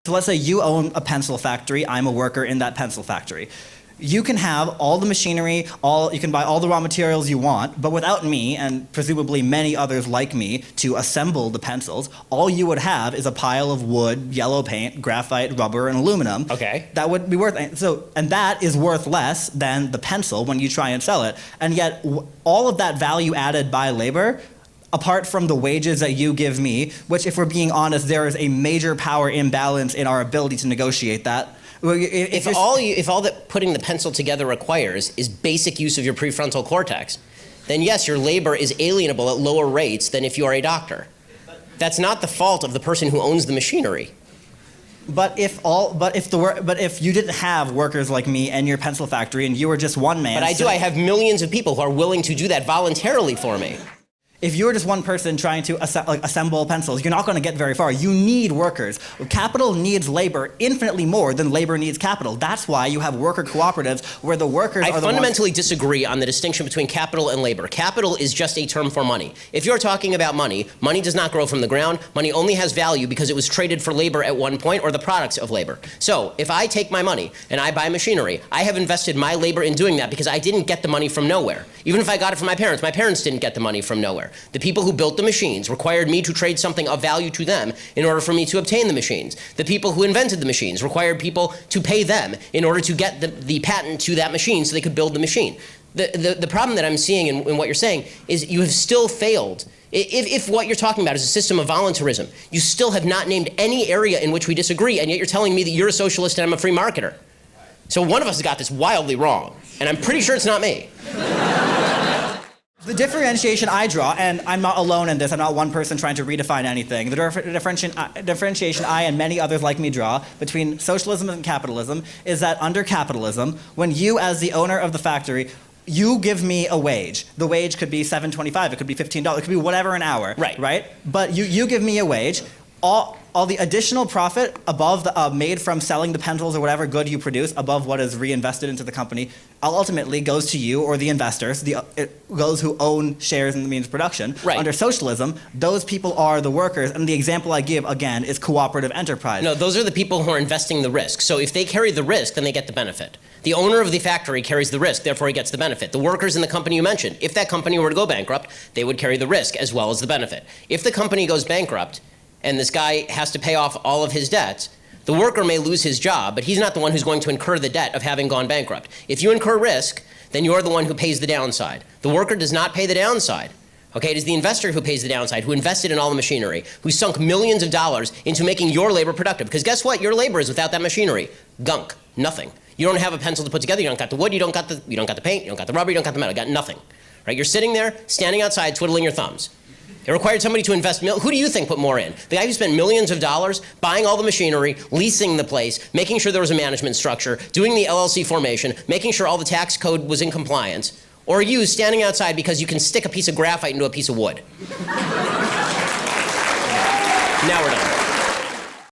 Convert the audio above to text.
So let's say you own a pencil factory, I'm a worker in that pencil factory. You can have all the machinery, you can buy all the raw materials you want, but without me, and presumably many others like me, to assemble the pencils, all you would have is a pile of wood, yellow paint, graphite, rubber, and aluminum. Okay. That would be worth, and that is worth less than the pencil when you try and sell it. And yet, all of that value added by labor, apart from the wages that you give me, which if we're being honest, there is a major power imbalance in our ability to negotiate that. If all that putting the pencil together requires is basic use of your prefrontal cortex, then yes, your labor is alienable at lower rates than if you are a doctor. That's not the fault of the person who owns the machinery. But if you didn't have workers like me and your pencil factory, and you were just one man. But I do. I have millions of people who are willing to do that voluntarily for me. If you're just one person trying to assemble pencils, you're not going to get very far. You need workers. Capital needs labor infinitely more than labor needs capital. That's why you have worker cooperatives where the workers are the ones... I fundamentally disagree on the distinction between capital and labor. Capital is just a term for money. If you're talking about money, money does not grow from the ground. Money only has value because it was traded for labor at one point or the products of labor. So if I take my money and I buy machinery, I have invested my labor in doing that because I didn't get the money from nowhere. Even if I got it from my parents didn't get the money from nowhere. The people who built the machines required me to trade something of value to them in order for me to obtain the machines. The people who invented the machines required people to pay them in order to get the patent to that machine so they could build the machine. The problem that I'm seeing in what you're saying is you have still failed. If what you're talking about is a system of voluntarism, you still have not named any area in which we disagree, and yet you're telling me that you're a socialist and I'm a free marketer. So one of us has got this wildly wrong, and I'm pretty sure it's not me. The differentiation I draw, and I'm not alone in this, I'm not one person trying to redefine anything, the differentiation I and many others like me draw between socialism and capitalism is that under capitalism, when you as the owner of the factory, you give me a wage. The wage could be $7.25, it could be $15, it could be whatever an hour, right? But you give me a wage, all the additional profit above made from selling the pencils or whatever good you produce above what is reinvested into the company ultimately goes to you or the investors, those who own shares in the means of production. Right. Under socialism, those people are the workers, and the example I give, again, is cooperative enterprise. No, those are the people who are investing the risk. So if they carry the risk, then they get the benefit. The owner of the factory carries the risk, therefore he gets the benefit. The workers in the company you mentioned, if that company were to go bankrupt, they would carry the risk as well as the benefit. If the company goes bankrupt, and this guy has to pay off all of his debts, the worker may lose his job, but he's not the one who's going to incur the debt of having gone bankrupt. If you incur risk, then you're the one who pays the downside. The worker does not pay the downside. Okay, it is the investor who pays the downside, who invested in all the machinery, who sunk millions of dollars into making your labor productive. Because guess what? Your labor is without that machinery. Gunk. Nothing. You don't have a pencil to put together. You don't got the wood. You don't got the paint. You don't got the rubber. You don't got the metal. You got nothing. Right? You're sitting there, standing outside, twiddling your thumbs. It required somebody to invest, who do you think put more in? The guy who spent millions of dollars buying all the machinery, leasing the place, making sure there was a management structure, doing the LLC formation, making sure all the tax code was in compliance, or you standing outside because you can stick a piece of graphite into a piece of wood? Now we're done.